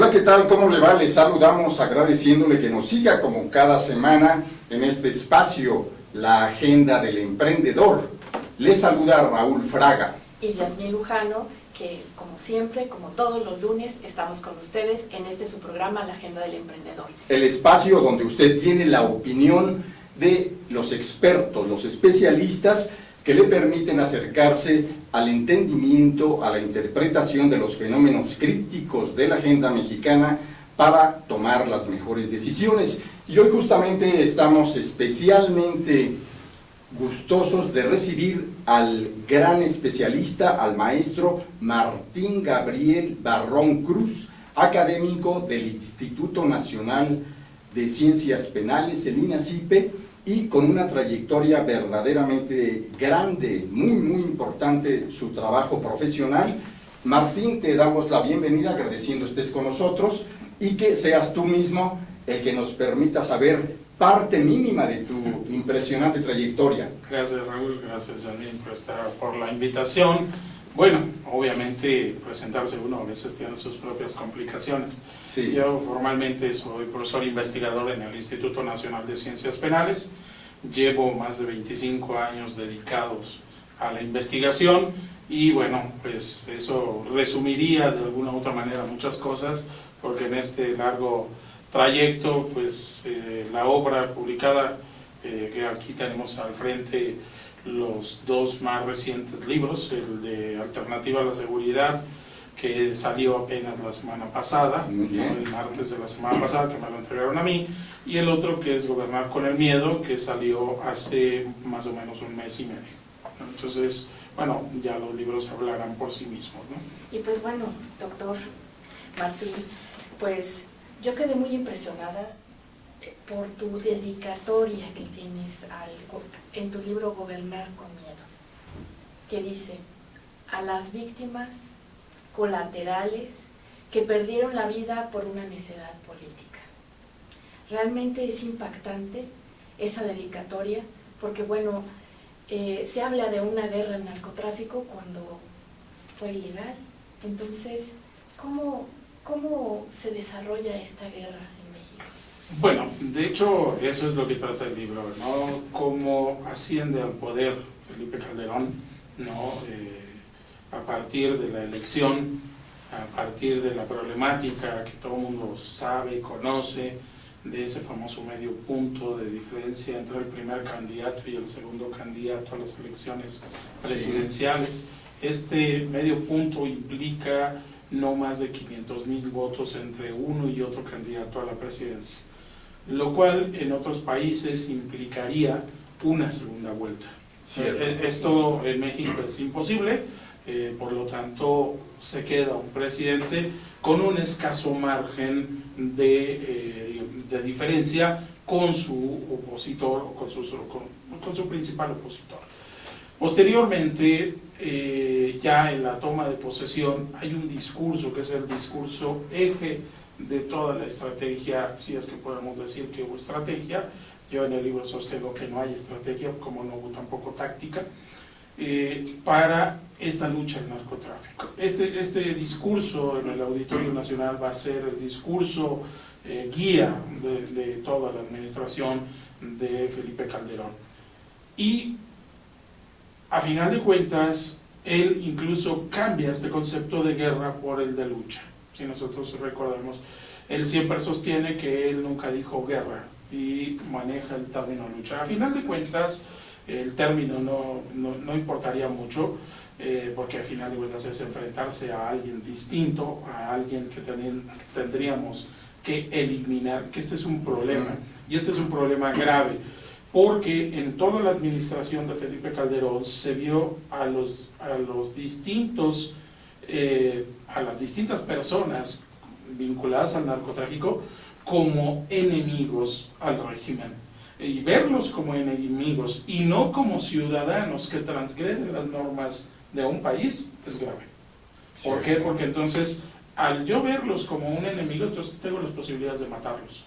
Hola, ¿qué tal? ¿Cómo le va? Les saludamos agradeciéndole que nos siga como cada semana en este espacio, la Agenda del Emprendedor. Les saluda Raúl Fraga. Y Yasmín Lujano, que como siempre, como todos los lunes, estamos con ustedes en su programa, La Agenda del Emprendedor. El espacio donde usted tiene la opinión de los expertos, los especialistas que le permiten acercarse al entendimiento, a la interpretación de los fenómenos críticos de la agenda mexicana para tomar las mejores decisiones. Y hoy justamente estamos especialmente gustosos de recibir al gran especialista, al maestro Martín Gabriel Barrón Cruz, académico del Instituto Nacional de Ciencias Penales, el INACIPE, y con una trayectoria verdaderamente grande, muy importante su trabajo profesional. Martín, te damos la bienvenida, agradeciendo estés con nosotros y que seas tú mismo el que nos permita saber parte mínima de tu impresionante trayectoria. Gracias, Raúl, gracias Yasmín por la invitación. Bueno, obviamente presentarse uno a veces tiene sus propias complicaciones. Sí. Yo formalmente soy profesor investigador en el Instituto Nacional de Ciencias Penales. Llevo más de 25 años dedicados a la investigación y bueno, pues eso resumiría de alguna u otra manera muchas cosas, porque en este largo trayecto, pues la obra publicada, que aquí tenemos al frente los dos más recientes libros, el de Alternativa a la Seguridad, que salió apenas la semana pasada, ¿no? El martes de la semana pasada, que me lo entregaron a mí, y el otro que es Gobernar con el Miedo, que salió hace más o menos un mes y medio, ¿no? Entonces, bueno, ya los libros hablarán por sí mismos, ¿no? Y pues bueno, doctor Martín, pues yo quedé muy impresionada por tu dedicatoria que tienes en tu libro Gobernar con Miedo, que dice: a las víctimas colaterales que perdieron la vida por una necedad política. Realmente es impactante esa dedicatoria, porque bueno, se habla de una guerra al narcotráfico cuando fue ilegal. Entonces, ¿cómo se desarrolla esta guerra en México? Bueno, de hecho, eso es lo que trata el libro, ¿no? Cómo asciende al poder Felipe Calderón, ¿no? A partir de la elección, a partir de la problemática que todo el mundo sabe y conoce, de ese famoso medio punto de diferencia entre el primer candidato y el segundo candidato a las elecciones presidenciales. Este medio punto implica no más de 500,000 votos entre uno y otro candidato a la presidencia, lo cual en otros países implicaría una segunda vuelta. Esto en México es imposible, por lo tanto se queda un presidente con un escaso margen de diferencia con su opositor, con su principal opositor. Posteriormente, ya en la toma de posesión, hay un discurso que es el discurso eje de toda la estrategia, si es que podemos decir que hubo estrategia. Yo en el libro sostengo que no hay estrategia, como no hubo tampoco táctica, para esta lucha al narcotráfico. Este discurso en el Auditorio Nacional va a ser el discurso guía de toda la administración de Felipe Calderón. Y a final de cuentas, él incluso cambia este concepto de guerra por el de lucha. Si nosotros recordamos, él siempre sostiene que él nunca dijo guerra y maneja el término lucha. A final de cuentas, el término no importaría mucho, porque al final de cuentas es enfrentarse a alguien distinto, a alguien que tendríamos que eliminar, que este es un problema, y este es un problema grave, porque en toda la administración de Felipe Calderón se vio a las distintas personas vinculadas al narcotráfico como enemigos al régimen. Y verlos como enemigos y no como ciudadanos que transgreden las normas de un país es grave. ¿Por qué? Porque entonces, al yo verlos como un enemigo, entonces tengo las posibilidades de matarlos.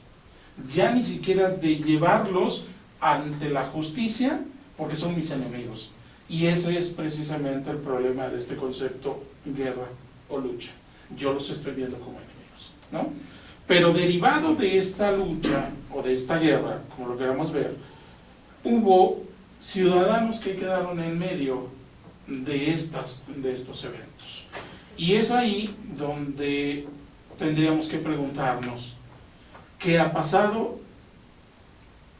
Ya ni siquiera de llevarlos ante la justicia, porque son mis enemigos. Y ese es precisamente el problema de este concepto guerra o lucha. Yo los estoy viendo como enemigos. ¿no? Pero derivado de esta lucha o de esta guerra, como lo queramos ver, hubo ciudadanos que quedaron en medio de estos eventos. Y es ahí donde tendríamos que preguntarnos qué ha pasado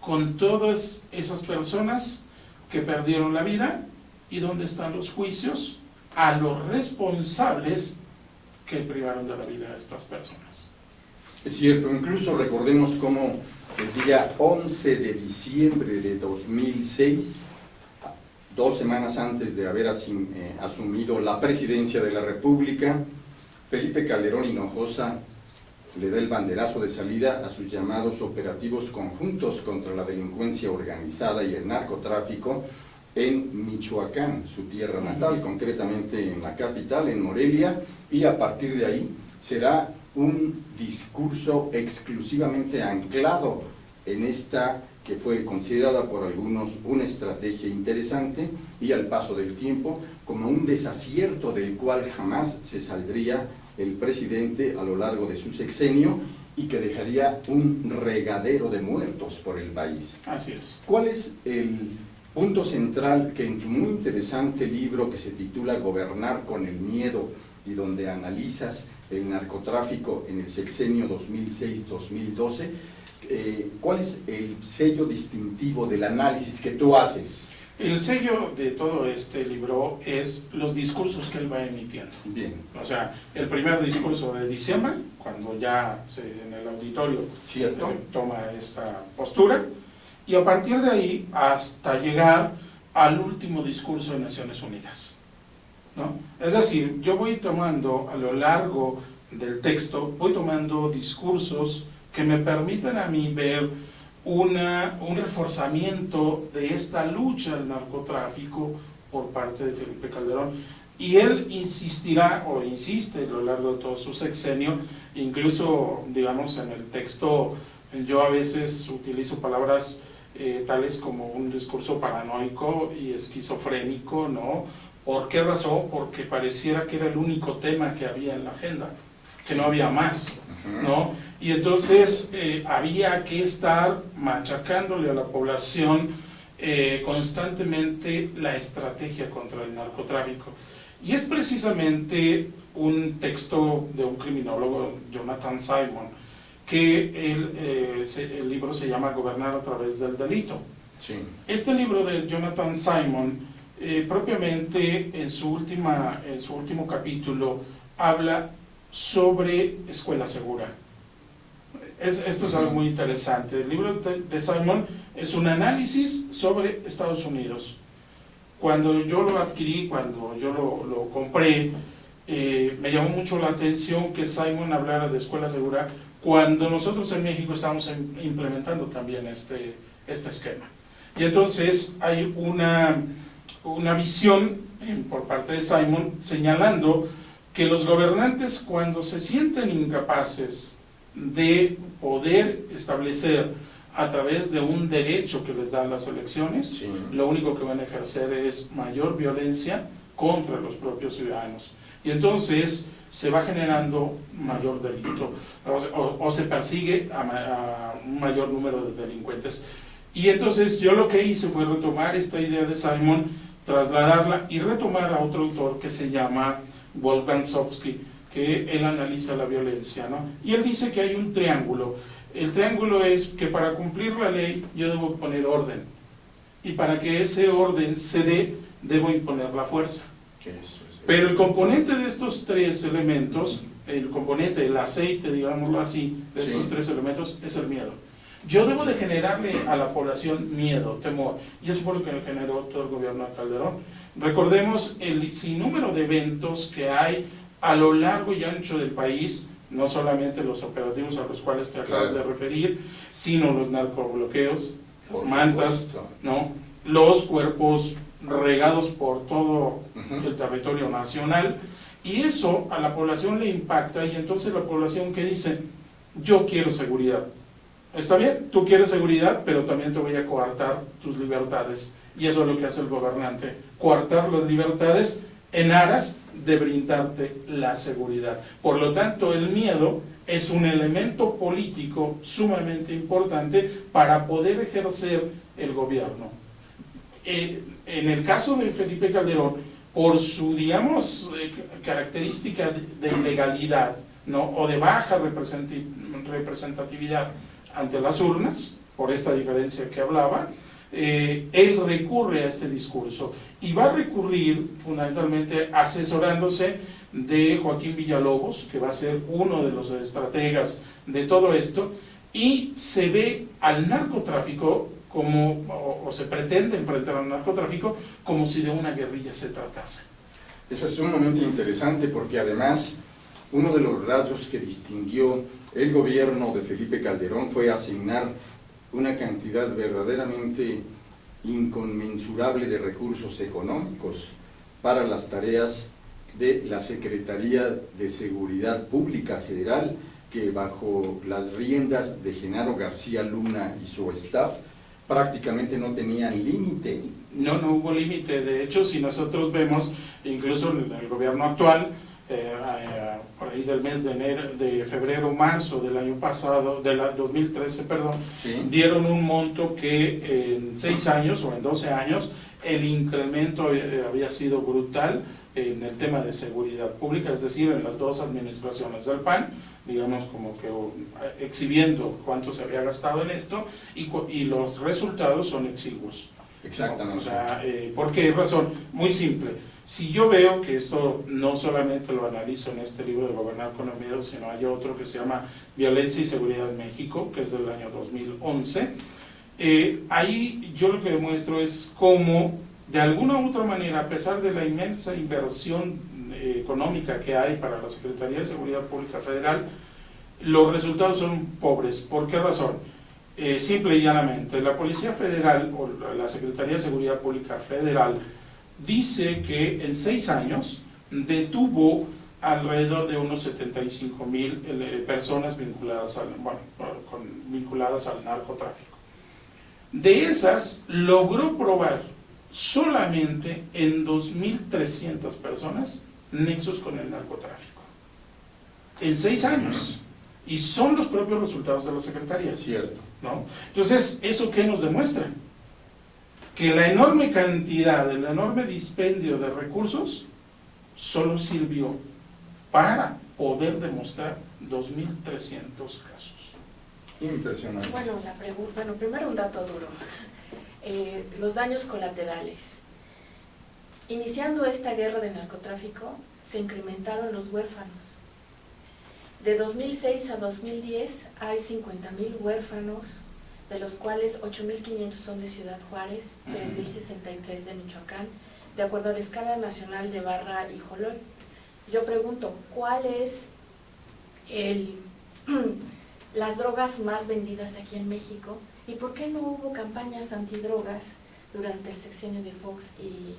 con todas esas personas que perdieron la vida y dónde están los juicios a los responsables que privaron de la vida a estas personas. Es cierto, incluso recordemos cómo el día 11 de diciembre de 2006, 2 semanas antes de haber asumido la presidencia de la República, Felipe Calderón Hinojosa le da el banderazo de salida a sus llamados operativos conjuntos contra la delincuencia organizada y el narcotráfico en Michoacán, su tierra natal, concretamente en la capital, en Morelia, y a partir de ahí será un discurso exclusivamente anclado en esta que fue considerada por algunos una estrategia interesante y al paso del tiempo como un desacierto del cual jamás se saldría el presidente a lo largo de su sexenio y que dejaría un regadero de muertos por el país. Así es. ¿Cuál es el punto central que en tu muy interesante libro que se titula Gobernar con el miedo y donde analizas el narcotráfico en el sexenio 2006-2012, cuál es el sello distintivo del análisis que tú haces? El sello de todo este libro es los discursos que él va emitiendo. Bien. O sea, el primer discurso de diciembre, cuando ya en el auditorio toma esta postura, y a partir de ahí hasta llegar al último discurso de Naciones Unidas, ¿no? Es decir, yo voy tomando a lo largo del texto, voy tomando discursos que me permitan a mí ver un reforzamiento de esta lucha al narcotráfico por parte de Felipe Calderón, y él insistirá o insiste a lo largo de todo su sexenio, incluso digamos en el texto yo a veces utilizo palabras tales como un discurso paranoico y esquizofrénico, ¿no? ¿Por qué razón? Porque pareciera que era el único tema que había en la agenda, que no había más, ¿no? Y entonces había que estar machacándole a la población constantemente la estrategia contra el narcotráfico. Y es precisamente un texto de un criminólogo, Jonathan Simon, que el libro se llama Gobernar a través del delito. Sí. Este libro de Jonathan Simon, propiamente en su último capítulo, habla sobre escuela segura. Esto es algo muy interesante. El libro de Simon es un análisis sobre Estados Unidos. Cuando yo lo adquirí, cuando yo lo compré, me llamó mucho la atención que Simon hablara de escuela segura cuando nosotros en México estamos implementando también este esquema. Y entonces hay una visión por parte de Simon señalando que los gobernantes, cuando se sienten incapaces de poder establecer a través de un derecho que les dan las elecciones, Sí. lo único que van a ejercer es mayor violencia contra los propios ciudadanos. Y entonces se va generando mayor delito o se persigue a un mayor número de delincuentes. Y entonces yo lo que hice fue retomar esta idea de Simon, trasladarla y retomar a otro autor que se llama Wolfgang Sobzky, que él analiza la violencia, ¿no? Y él dice que hay un triángulo. El triángulo es que para cumplir la ley yo debo poner orden, y para que ese orden se dé, debo imponer la fuerza. Pero el componente de estos tres elementos, el componente, el aceite, digámoslo así, de estos tres elementos, es el miedo. Yo debo de generarle a la población miedo, temor, y eso fue lo que generó todo el gobierno de Calderón. Recordemos el sinnúmero de eventos que hay a lo largo y ancho del país, no solamente los operativos a los cuales te acabas de referir, sino los narcobloqueos, las mantas, ¿no? Los cuerpos regados por todo el territorio nacional, y eso a la población le impacta, y entonces la población que dice, yo quiero seguridad. Está bien, tú quieres seguridad, pero también te voy a coartar tus libertades, y eso es lo que hace el gobernante, coartar las libertades en aras de brindarte la seguridad. Por lo tanto, el miedo es un elemento político sumamente importante para poder ejercer el gobierno. En el caso de Felipe Calderón, por su, digamos, característica de ilegalidad, ¿no?, o de baja representatividad ante las urnas, por esta diferencia que hablaba, él recurre a este discurso y va a recurrir fundamentalmente asesorándose de Joaquín Villalobos, que va a ser uno de los estrategas de todo esto, y se ve al narcotráfico como, o se pretende enfrentar al narcotráfico como si de una guerrilla se tratase. Eso es sumamente interesante porque además uno de los rasgos que distinguió el gobierno de Felipe Calderón fue asignar una cantidad verdaderamente inconmensurable de recursos económicos para las tareas de la Secretaría de Seguridad Pública Federal, que bajo las riendas de Genaro García Luna y su staff prácticamente no tenían límite. No hubo límite. De hecho, si nosotros vemos, incluso en el gobierno actual, por ahí del mes de febrero, marzo del año pasado, de la 2013, perdón, ¿sí?, dieron un monto que en 6 años o en 12 años el incremento había sido brutal en el tema de seguridad pública, es decir, en las dos administraciones del PAN, digamos como que exhibiendo cuánto se había gastado en esto, y los resultados son exiguos. Exactamente. O sea, ¿por qué razón? Muy simple. Si yo veo que esto no solamente lo analizo en este libro de Gobernar con el Miedo, sino hay otro que se llama Violencia y Seguridad en México, que es del año 2011, ahí yo lo que demuestro es cómo, de alguna u otra manera, a pesar de la inmensa inversión económica que hay para la Secretaría de Seguridad Pública Federal, los resultados son pobres. ¿Por qué razón? Simple y llanamente, la Policía Federal o la Secretaría de Seguridad Pública Federal dice que en 6 años detuvo alrededor de unos 75,000 personas vinculadas al narcotráfico. De esas, logró probar solamente en 2.300 personas nexos con el narcotráfico. En 6 años. Y son los propios resultados de la Secretaría. Cierto. ¿No? Entonces, ¿eso qué nos demuestra? Que la enorme cantidad, el enorme dispendio de recursos solo sirvió para poder demostrar 2.300 casos. Impresionante. Bueno, primero un dato duro. Los daños colaterales. Iniciando esta guerra de narcotráfico, se incrementaron los huérfanos. De 2006 a 2010 hay 50,000 huérfanos, de los cuales 8.500 son de Ciudad Juárez, 3.063 de Michoacán, de acuerdo a la escala nacional de Barra y Joloy. Yo pregunto, ¿cuál es las drogas más vendidas aquí en México? ¿Y por qué no hubo campañas antidrogas durante el sexenio de Fox y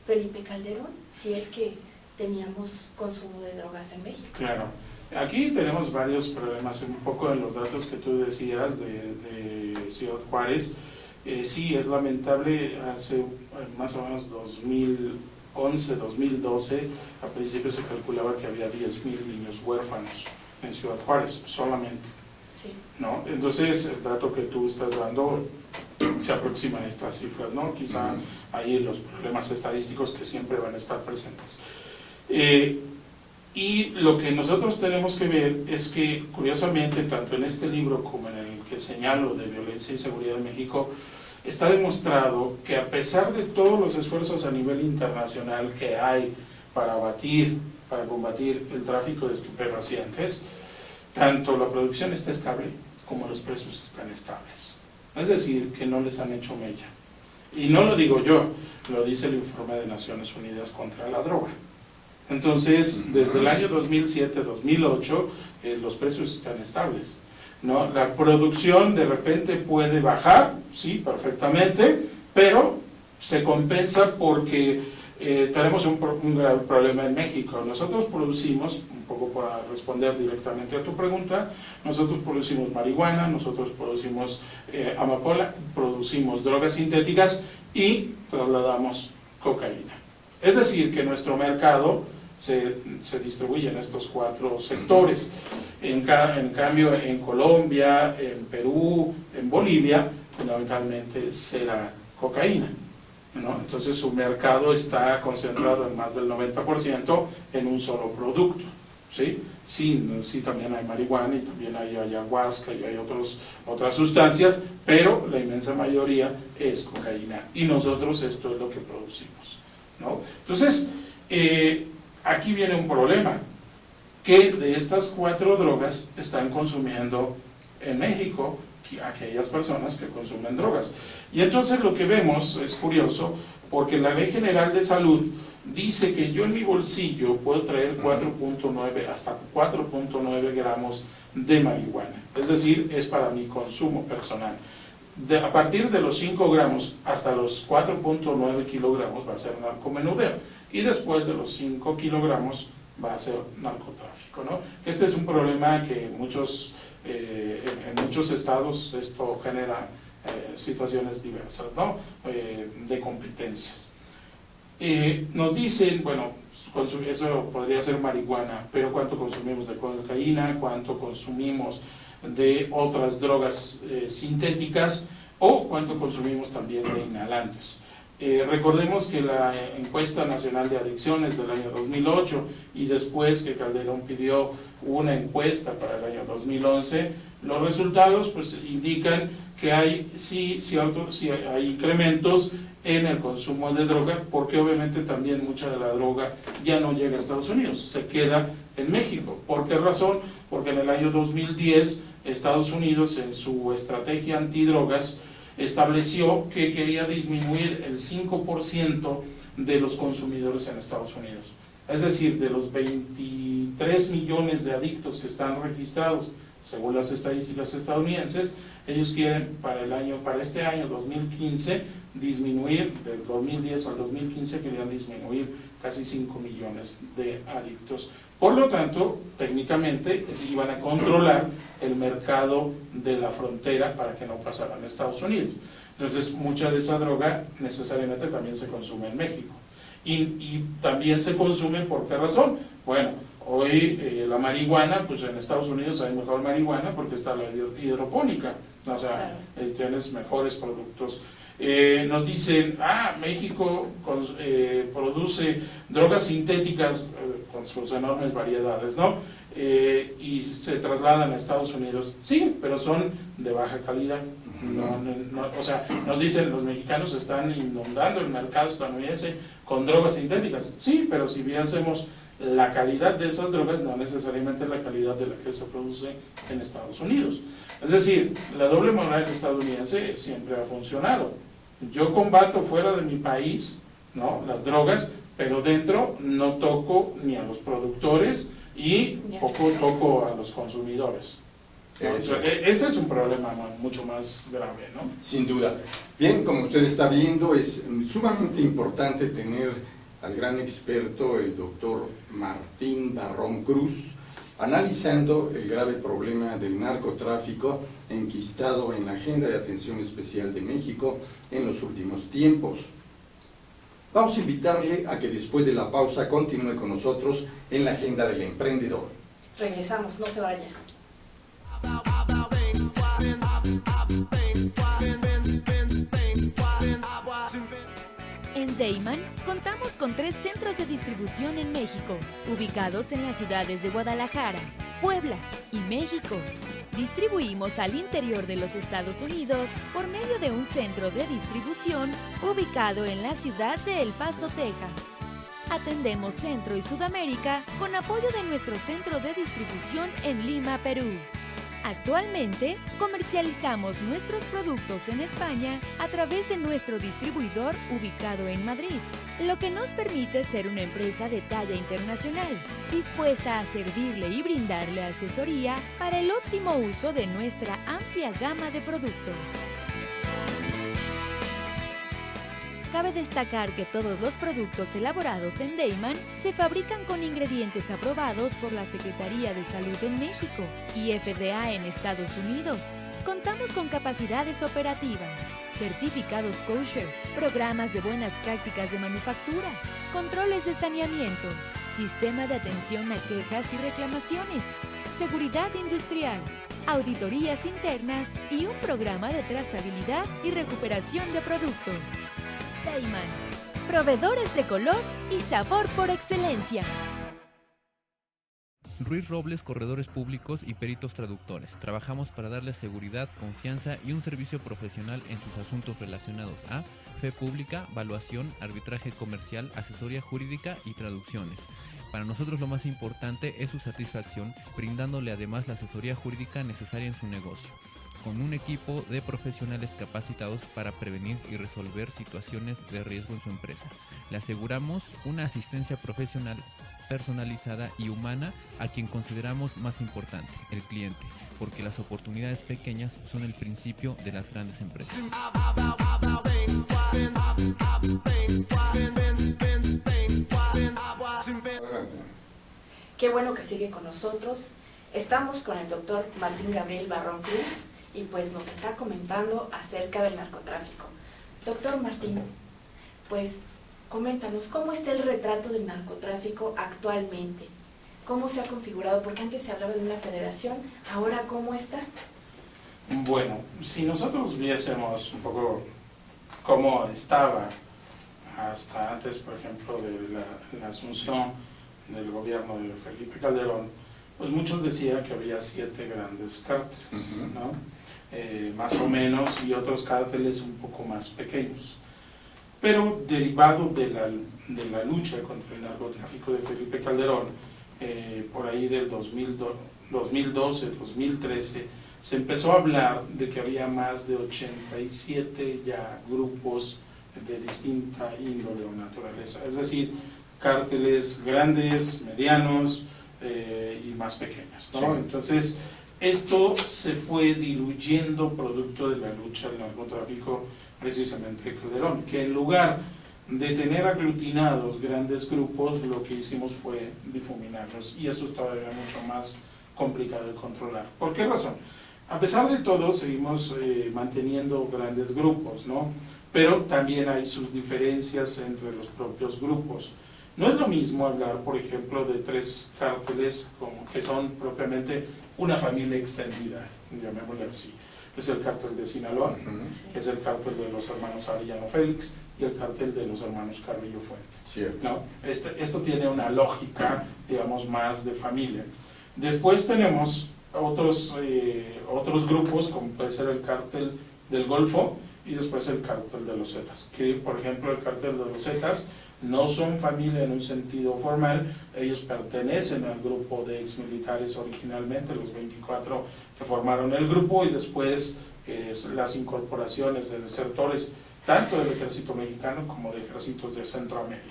Felipe Calderón, si es que teníamos consumo de drogas en México? Claro. Aquí tenemos varios problemas, un poco en los datos que tú decías de Ciudad Juárez. Sí, es lamentable, hace más o menos 2011, 2012, a principio se calculaba que había 10,000 niños huérfanos en Ciudad Juárez, solamente. Sí. ¿No? Entonces, el dato que tú estás dando se aproxima a estas cifras, ¿no? Quizá ahí los problemas estadísticos que siempre van a estar presentes. Y lo que nosotros tenemos que ver es que, curiosamente, tanto en este libro como en el que señalo de Violencia y Seguridad en México, está demostrado que a pesar de todos los esfuerzos a nivel internacional que hay para combatir el tráfico de estupefacientes, tanto la producción está estable como los precios están estables. Es decir, que no les han hecho mella. Y no lo digo yo, lo dice el informe de Naciones Unidas contra la droga. Entonces, desde el año 2007-2008, los precios están estables, ¿no? La producción de repente puede bajar, sí, perfectamente, pero se compensa porque tenemos un grave problema en México. Nosotros producimos, un poco para responder directamente a tu pregunta, nosotros producimos marihuana, nosotros producimos amapola, producimos drogas sintéticas y trasladamos cocaína. Es decir, que nuestro mercado se distribuye en estos 4 sectores. En cambio, en Colombia, en Perú, en Bolivia, fundamentalmente será cocaína, ¿no? Entonces su mercado está concentrado en más del 90% en un solo producto, ¿sí? Sí, también hay marihuana y también hay ayahuasca y hay otras sustancias, pero la inmensa mayoría es cocaína y nosotros esto es lo que producimos, ¿no? Entonces, aquí viene un problema, que de estas 4 drogas están consumiendo en México aquellas personas que consumen drogas. Y entonces lo que vemos es curioso, porque la Ley General de Salud dice que yo en mi bolsillo puedo traer 4.9 hasta 4.9 gramos de marihuana, es decir, es para mi consumo personal. A partir de los 5 gramos hasta los 4.9 kilogramos va a ser narcomenudeo, y después de los 5 kilogramos va a ser narcotráfico, ¿no? Este es un problema que en muchos estados esto genera situaciones diversas, ¿no? De competencias. Nos dicen, bueno, eso podría ser marihuana, pero ¿cuánto consumimos de cocaína? ¿Cuánto consumimos de otras drogas sintéticas? ¿O cuánto consumimos también de inhalantes? Recordemos que la encuesta nacional de adicciones del año 2008 y después que Calderón pidió una encuesta para el año 2011, los resultados pues indican que hay hay incrementos en el consumo de droga, porque obviamente también mucha de la droga ya no llega a Estados Unidos, se queda en México. ¿Por qué razón? Porque en el año 2010 Estados Unidos, en su estrategia antidrogas, estableció que quería disminuir el 5% de los consumidores en Estados Unidos. Es decir, de los 23 millones de adictos que están registrados, según las estadísticas estadounidenses, ellos quieren para este año 2015 disminuir, del 2010 al 2015 querían disminuir casi 5 millones de adictos. Por lo tanto, técnicamente iban a controlar el mercado de la frontera para que no pasaran a Estados Unidos. Entonces, mucha de esa droga necesariamente también se consume en México. Y también se consume, ¿por qué razón? Bueno, hoy la marihuana, pues en Estados Unidos hay mejor marihuana porque está la hidropónica, o sea, tienes mejores productos. Nos dicen, México produce drogas sintéticas con sus enormes variedades, ¿no? Y se trasladan a Estados Unidos. Sí, pero son de baja calidad. O sea, nos dicen, los mexicanos están inundando el mercado estadounidense con drogas sintéticas. Sí, pero si viésemos la calidad de esas drogas, no necesariamente la calidad de la que se produce en Estados Unidos. Es decir, la doble moral estadounidense siempre ha funcionado. Yo combato fuera de mi país, ¿no?, las drogas, pero dentro no toco ni a los productores y poco toco a los consumidores. Este es un problema mucho más grave, ¿no? Sin duda. Bien, como usted está viendo, es sumamente importante tener al gran experto, el doctor Martín Barrón Cruz, analizando el grave problema del narcotráfico enquistado en la Agenda de Atención Especial de México en los últimos tiempos. Vamos a invitarle a que después de la pausa continúe con nosotros en la Agenda del Emprendedor. Regresamos, no se vaya. En Deiman contamos con 3 centros de distribución en México, ubicados en las ciudades de Guadalajara, Puebla y México. Distribuimos al interior de los Estados Unidos por medio de un centro de distribución ubicado en la ciudad de El Paso, Texas. Atendemos Centro y Sudamérica con apoyo de nuestro centro de distribución en Lima, Perú. Actualmente, comercializamos nuestros productos en España a través de nuestro distribuidor ubicado en Madrid, lo que nos permite ser una empresa de talla internacional, dispuesta a servirle y brindarle asesoría para el óptimo uso de nuestra amplia gama de productos. Cabe destacar que todos los productos elaborados en Deiman se fabrican con ingredientes aprobados por la Secretaría de Salud en México y FDA en Estados Unidos. Contamos con capacidades operativas, certificados kosher, programas de buenas prácticas de manufactura, controles de saneamiento, sistema de atención a quejas y reclamaciones, seguridad industrial, auditorías internas y un programa de trazabilidad y recuperación de producto. Peyman, proveedores de color y sabor por excelencia. Ruiz Robles, corredores públicos y peritos traductores. Trabajamos para darles seguridad, confianza y un servicio profesional en sus asuntos relacionados a fe pública, valuación, arbitraje comercial, asesoría jurídica y traducciones. Para nosotros lo más importante es su satisfacción, brindándole además la asesoría jurídica necesaria en su negocio, con un equipo de profesionales capacitados para prevenir y resolver situaciones de riesgo en su empresa. Le aseguramos una asistencia profesional personalizada y humana a quien consideramos más importante, el cliente, porque las oportunidades pequeñas son el principio de las grandes empresas. Qué bueno que sigue con nosotros. Estamos con el doctor Martín Gabriel Barrón Cruz y pues nos está comentando acerca del narcotráfico. Doctor Martín, pues coméntanos, ¿cómo está el retrato del narcotráfico actualmente? ¿Cómo se ha configurado? Porque antes se hablaba de una federación, ahora ¿cómo está? Bueno, si nosotros viésemos un poco cómo estaba hasta antes, por ejemplo, de la asunción del gobierno de Felipe Calderón, pues muchos decían que había 7 grandes cárteles, ¿no? Más o menos, y otros cárteles un poco más pequeños. Pero derivado de la lucha contra el narcotráfico de Felipe Calderón, por ahí del 2012, 2013, se empezó a hablar de que había más de 87 ya grupos de distinta índole o naturaleza, es decir, cárteles grandes, medianos y más pequeños, ¿no? Sí. Entonces, esto se fue diluyendo producto de la lucha al narcotráfico precisamente de Calderón, que en lugar de tener aglutinados grandes grupos, lo que hicimos fue difuminarlos, y eso es todavía mucho más complicado de controlar. ¿Por qué razón? A pesar de todo, seguimos manteniendo grandes grupos, ¿no? Pero también hay sus diferencias entre los propios grupos. No es lo mismo hablar, por ejemplo, de 3 cárteles como que son propiamente una familia extendida, llamémosle así. Es el cártel de Sinaloa, es el cártel de los hermanos Arellano Félix y el cártel de los hermanos Carrillo Fuente, ¿no? Esto tiene una lógica, digamos, más de familia. Después tenemos otros grupos, como puede ser el cártel del Golfo y después el cártel de los Zetas, que por ejemplo el cártel de los Zetas no son familia en un sentido formal, ellos pertenecen al grupo de exmilitares originalmente, los 24 que formaron el grupo, y después las incorporaciones de desertores tanto del ejército mexicano como de ejércitos de Centroamérica.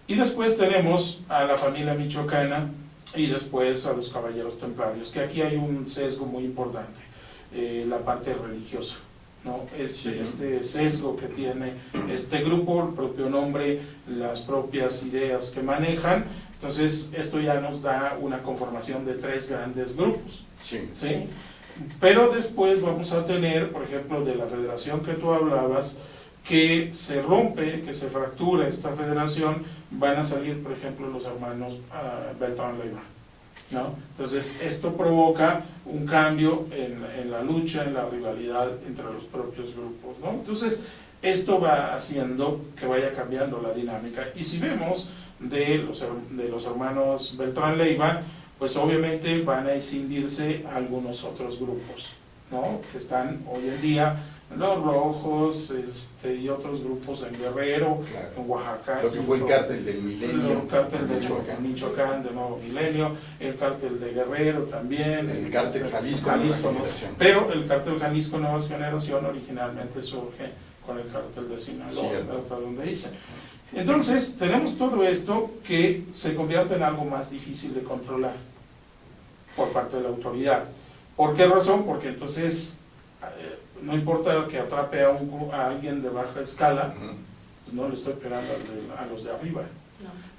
Y después tenemos a la familia michoacana y después a los caballeros templarios, que aquí hay un sesgo muy importante, la parte religiosa, ¿no? Este sesgo que tiene este grupo, el propio nombre, las propias ideas que manejan. Entonces esto ya nos da una conformación de 3 grandes grupos, ¿sí? Pero después vamos a tener, por ejemplo, de la federación que tú hablabas, que se rompe, que se fractura esta federación, van a salir, por ejemplo, los hermanos Beltrán Leiva, ¿no? Entonces esto provoca un cambio en la lucha, en la rivalidad entre los propios grupos, ¿no? Entonces esto va haciendo que vaya cambiando la dinámica, y si vemos de los hermanos Beltrán Leiva, pues obviamente van a escindirse algunos otros grupos, ¿no? Que están hoy en día, los Rojos y otros grupos en Guerrero, claro, en Oaxaca. Lo que fue el cártel del Milenio. El cártel de Michoacán, de Nuevo Milenio, el cártel de Guerrero también. El cártel Jalisco ¿no? Pero el cártel Jalisco Nueva Generación originalmente surge con el cártel de Sinaloa, hasta donde dice. Entonces, tenemos todo esto que se convierte en algo más difícil de controlar por parte de la autoridad. ¿Por qué razón? Porque entonces no importa que atrape a alguien de baja escala, pues no le estoy pegando a los de arriba,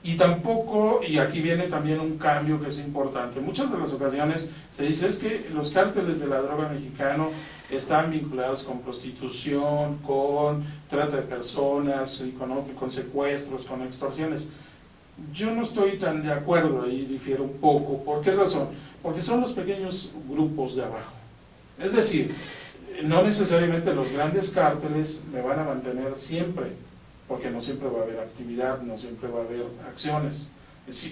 Y tampoco, y aquí viene también un cambio que es importante, muchas de las ocasiones se dice es que los cárteles de la droga mexicano están vinculados con prostitución, con trata de personas, y con secuestros, con extorsiones. Yo no estoy tan de acuerdo, ahí difiero un poco. ¿Por qué razón? Porque son los pequeños grupos de abajo. Es decir, no necesariamente los grandes cárteles me van a mantener siempre, porque no siempre va a haber actividad, no siempre va a haber acciones.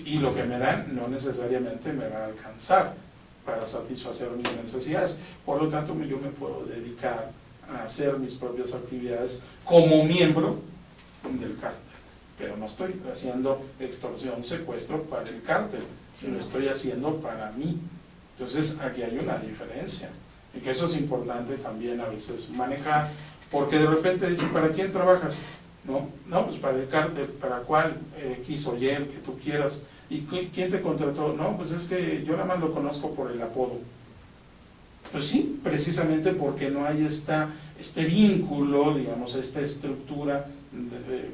Y lo que me dan no necesariamente me va a alcanzar para satisfacer mis necesidades. Por lo tanto, yo me puedo dedicar a hacer mis propias actividades como miembro del cártel. Pero no estoy haciendo extorsión, secuestro para el cártel, lo estoy haciendo para mí. Entonces, aquí hay una diferencia. Y que eso es importante también a veces manejar, porque de repente dicen, ¿para quién trabajas? No, pues para el cártel. ¿Para cuál? X o Y, el que tú quieras. ¿Y quién te contrató? No, pues es que yo nada más lo conozco por el apodo. Pues sí, precisamente porque no hay este vínculo, digamos, esta estructura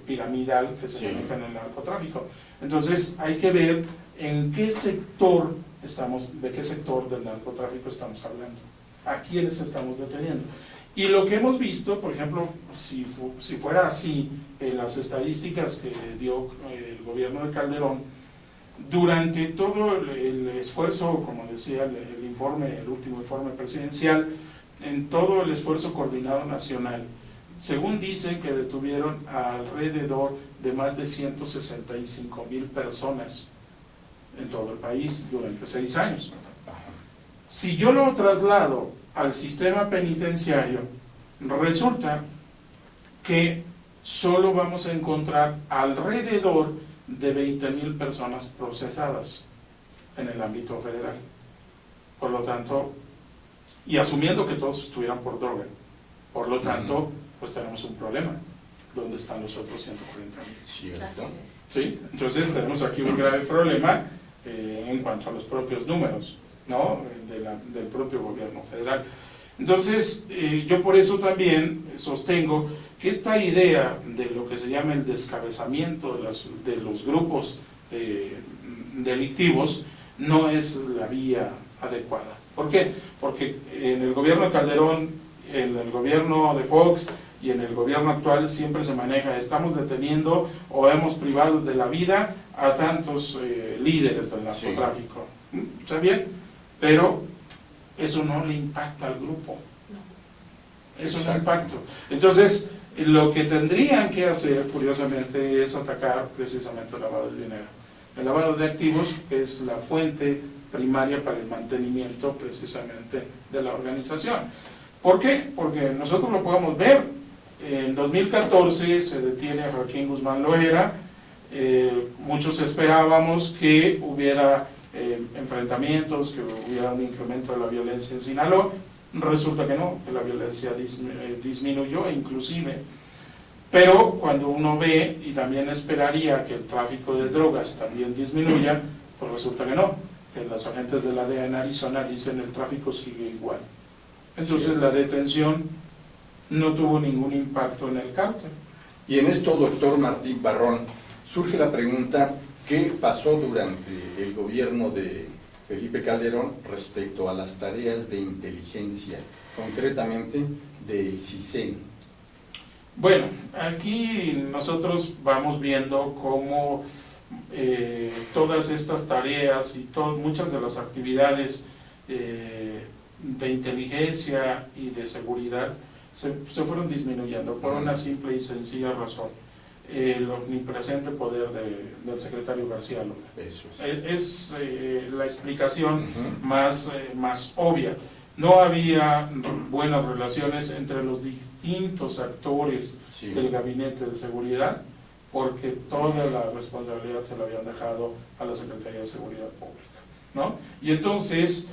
piramidal que se maneja en el narcotráfico. Entonces hay que ver en qué sector de qué sector del narcotráfico estamos hablando, a quiénes estamos deteniendo. Y lo que hemos visto, por ejemplo, si fuera así, las estadísticas que dio el gobierno de Calderón, durante todo el esfuerzo, como decía el último informe presidencial, en todo el esfuerzo coordinado nacional, según dicen que detuvieron alrededor de más de 165,000 personas en todo el país durante 6 años. Si yo lo traslado al sistema penitenciario, resulta que solo vamos a encontrar alrededor de 20,000 personas procesadas en el ámbito federal. Por lo tanto, y asumiendo que todos estuvieran por droga, por lo tanto, pues tenemos un problema. ¿Dónde están los otros 140,000? ¿Cierto? ¿Sí? Entonces tenemos aquí un grave problema en cuanto a los propios números, ¿no? Del propio gobierno federal. Entonces, yo por eso también sostengo que esta idea de lo que se llama el descabezamiento de los grupos delictivos no es la vía adecuada. ¿Por qué? Porque en el gobierno de Calderón, en el gobierno de Fox y en el gobierno actual siempre se maneja, estamos deteniendo o hemos privado de la vida a tantos líderes del narcotráfico. ¿Está bien? Pero eso no le impacta al grupo. Eso no impacta. Entonces, lo que tendrían que hacer, curiosamente, es atacar precisamente el lavado de dinero. El lavado de activos es la fuente primaria para el mantenimiento precisamente de la organización. ¿Por qué? Porque nosotros lo podemos ver. En 2014 se detiene a Joaquín Guzmán Loera. Muchos esperábamos que hubiera enfrentamientos, que hubiera un incremento de la violencia en Sinaloa. Resulta que no, que la violencia disminuyó inclusive. Pero cuando uno ve, y también esperaría que el tráfico de drogas también disminuya, pues resulta que no, que los agentes de la DEA en Arizona dicen el tráfico sigue igual. Entonces la detención no tuvo ningún impacto en el cártel. Y en esto, doctor Martín Barrón, surge la pregunta, ¿qué pasó durante el gobierno de Felipe Calderón respecto a las tareas de inteligencia, concretamente del CISEN? Bueno, aquí nosotros vamos viendo cómo todas estas tareas y muchas de las actividades de inteligencia y de seguridad se fueron disminuyendo por una simple y sencilla razón. El omnipresente poder del secretario García Luna. Eso es la explicación más obvia. No había buenas relaciones entre los distintos actores del gabinete de seguridad, porque toda la responsabilidad se la habían dejado a la Secretaría de Seguridad Pública, ¿no? Y entonces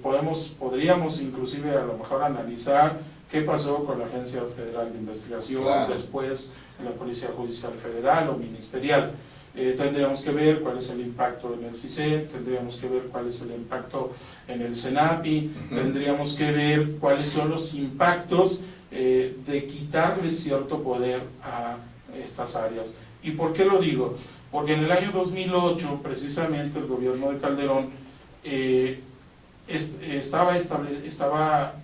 podríamos inclusive a lo mejor analizar qué pasó con la Agencia Federal de Investigación, después en la Policía Judicial Federal o Ministerial. Tendríamos que ver cuál es el impacto en el CISEN, tendríamos que ver cuál es el impacto en el CENAPI, tendríamos que ver cuáles son los impactos de quitarle cierto poder a estas áreas. ¿Y por qué lo digo? porque en el año 2008, precisamente, el gobierno de Calderón estaba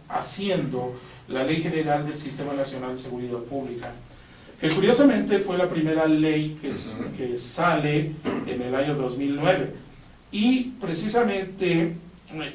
haciendo la Ley General del Sistema Nacional de Seguridad Pública, que curiosamente fue la primera ley que sale en el año 2009, y precisamente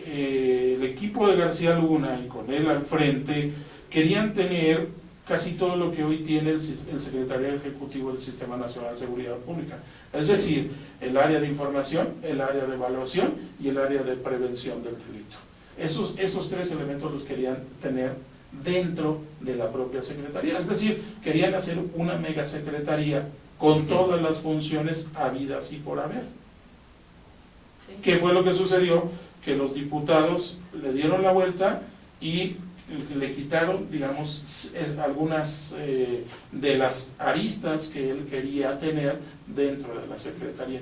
el equipo de García Luna y con él al frente querían tener casi todo lo que hoy tiene el Secretariado Ejecutivo del Sistema Nacional de Seguridad Pública, es decir, el área de información, el área de evaluación y el área de prevención del delito. Esos tres elementos los querían tener dentro de la propia Secretaría, es decir, querían hacer una mega secretaría con todas las funciones habidas y por haber. Sí. ¿Qué fue lo que sucedió? Que los diputados le dieron la vuelta y le quitaron, digamos, algunas de las aristas que él quería tener dentro de la Secretaría.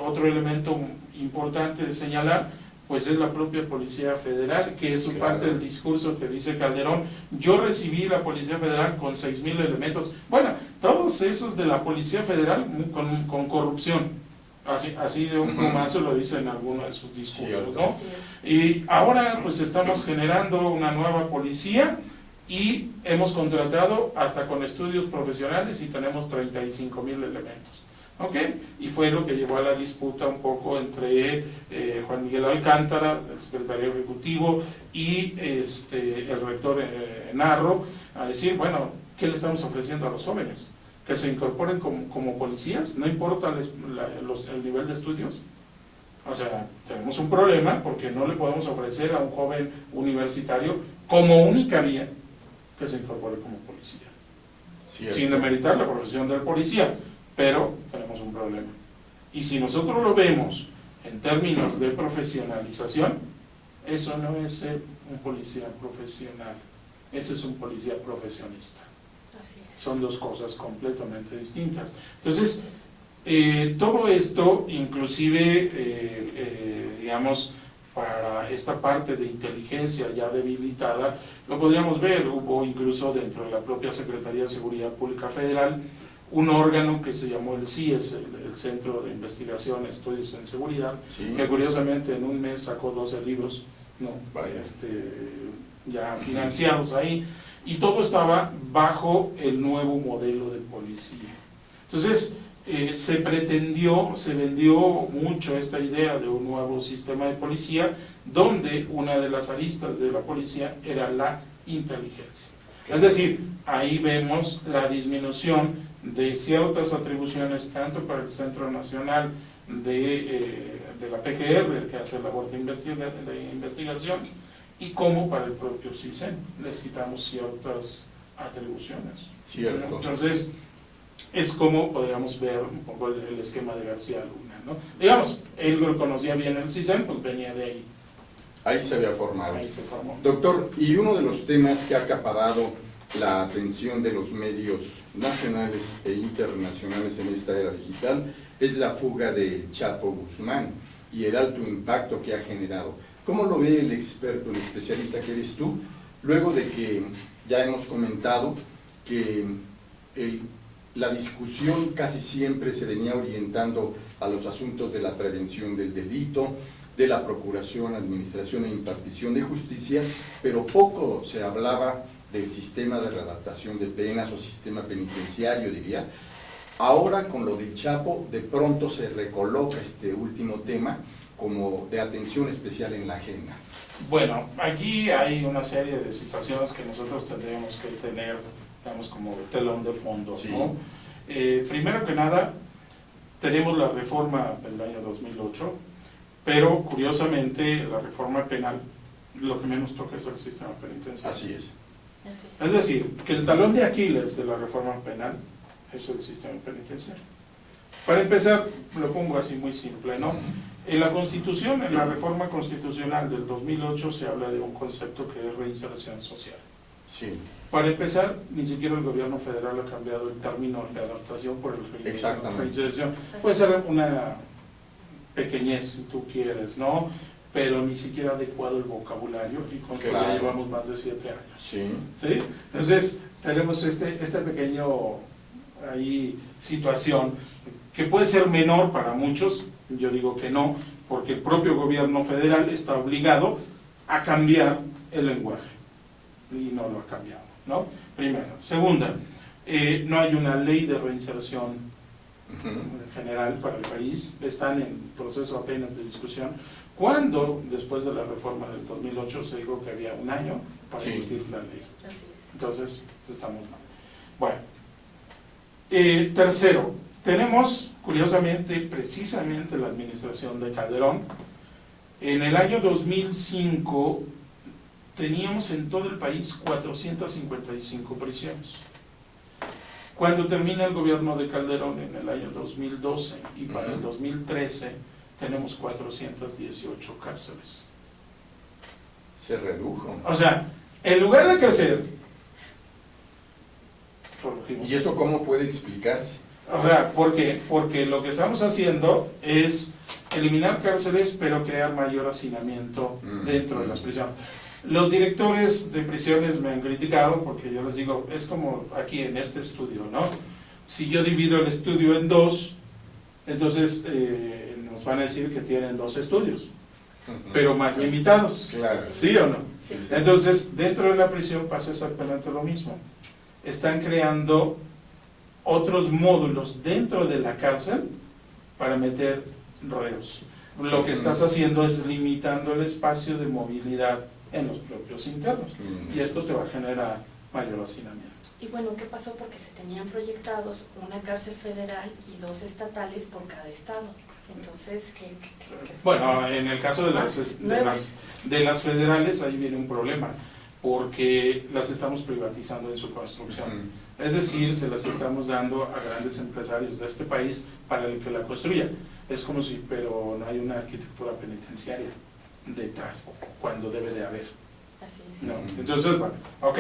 Otro elemento importante de señalar, pues es la propia Policía Federal, que es parte del discurso que dice Calderón: yo recibí la Policía Federal con 6,000 elementos. Bueno, todos esos de la Policía Federal con corrupción. Así de un plumazo lo dice en alguno de sus discursos, ¿no? Y ahora pues estamos generando una nueva policía y hemos contratado hasta con estudios profesionales y tenemos 35,000 elementos, ¿ok? Y fue lo que llevó a la disputa un poco entre Juan Miguel Alcántara, el secretario ejecutivo, y el rector Narro, a decir, bueno, ¿qué le estamos ofreciendo a los jóvenes? Que se incorporen como policías, no importa el nivel de estudios. O sea, tenemos un problema porque no le podemos ofrecer a un joven universitario como única vía que se incorpore como policía. Cierto. Sin demeritar la profesión del policía, pero tenemos un problema. Y si nosotros lo vemos en términos de profesionalización, eso no es ser un policía profesional, eso es un policía profesionista. Así es. Son dos cosas completamente distintas. Entonces, todo esto, inclusive, digamos, para esta parte de inteligencia ya debilitada, lo podríamos ver. Hubo incluso dentro de la propia Secretaría de Seguridad Pública Federal un órgano que se llamó el CIES, el Centro de Investigación y Estudios en Seguridad, Sí. que curiosamente en un mes sacó 12 libros, ¿no? Ya financiados ahí, y todo estaba bajo el nuevo modelo de policía. Entonces, se vendió mucho esta idea de un nuevo sistema de policía, donde una de las aristas de la policía era la inteligencia. Es decir, ahí vemos la disminución de ciertas atribuciones, tanto para el Centro Nacional de la PGR, que hace labor de investigación, y como para el propio CISEN, les quitamos ciertas atribuciones. Cierto. Entonces, es como podríamos ver un poco el esquema de García Luna, ¿no? Digamos, él lo conocía bien el CISEN, pues venía de ahí. Ahí se había formado. Ahí se formó. Doctor, y uno de los temas que ha acaparado la atención de los medios nacionales e internacionales en esta era digital es la fuga de Chapo Guzmán y el alto impacto que ha generado. ¿Cómo lo ve el experto, el especialista que eres tú, luego de que ya hemos comentado que la discusión casi siempre se venía orientando a los asuntos de la prevención del delito, de la procuración, administración e impartición de justicia, pero poco se hablaba del sistema de readaptación de penas o sistema penitenciario, diría? Ahora con lo del Chapo, de pronto se recoloca este último tema como de atención especial en la agenda. Bueno, aquí hay una serie de situaciones que nosotros tendríamos que tener, digamos, como telón de fondo, Sí. ¿no? Primero que nada, tenemos la reforma del año 2008, pero curiosamente la reforma penal lo que menos toca es el sistema penitenciario. Así es. Así es. Es decir, que el talón de Aquiles de la reforma penal es el sistema penitenciario. Para empezar, lo pongo así muy simple, ¿no? En la Constitución, en la reforma constitucional del 2008 se habla de un concepto que es reinserción social. Sí. Para empezar, ni siquiera el gobierno federal ha cambiado el término readaptación por el Exactamente. reinserción. Puede ser una pequeñez si tú quieres, ¿no? Pero ni siquiera adecuado el vocabulario, y con eso Claro. ya llevamos más de 7 años. Sí. ¿Sí? Entonces, tenemos este pequeño ahí situación que puede ser menor para muchos, yo digo que no, porque el propio gobierno federal está obligado a cambiar el lenguaje y no lo ha cambiado, ¿no? Primero. Segunda, no hay una ley de reinserción general para el país, están en proceso apenas de discusión. Cuando, después de la reforma del 2008, se dijo que había un año para emitir la ley. Así es. Entonces, estamos mal. Bueno, tercero, tenemos, curiosamente, precisamente la administración de Calderón. En el año 2005 teníamos en todo el país 455 prisiones. Cuando termina el gobierno de Calderón en el año 2012 y para el 2013 tenemos 418 cárceles. Se redujo. O sea, en lugar de crecer, ¿Y eso cómo puede explicarse? O sea, porque lo que estamos haciendo es eliminar cárceles, pero crear mayor hacinamiento dentro de las prisiones. Los directores de prisiones me han criticado porque yo les digo, es como aquí en este estudio, ¿no? Si yo divido el estudio en dos, entonces nos van a decir que tienen dos estudios, pero más limitados. Claro. ¿Sí o no? Sí. Entonces, dentro de la prisión pasa exactamente lo mismo. Están creando otros módulos dentro de la cárcel para meter reos. Lo que estás haciendo es limitando el espacio de movilidad en los propios internos, y esto te va a generar mayor hacinamiento. Y bueno, ¿qué pasó? Porque se tenían proyectados una cárcel federal y 2 estatales por cada estado. Entonces, ¿qué Bueno, en el caso de las federales, ahí viene un problema, porque las estamos privatizando en su construcción. Es decir, se las estamos dando a grandes empresarios de este país para el que la construya. Es como si, pero no hay una arquitectura penitenciaria detrás, cuando debe de haber. Así es. ¿No? Entonces, bueno, ok,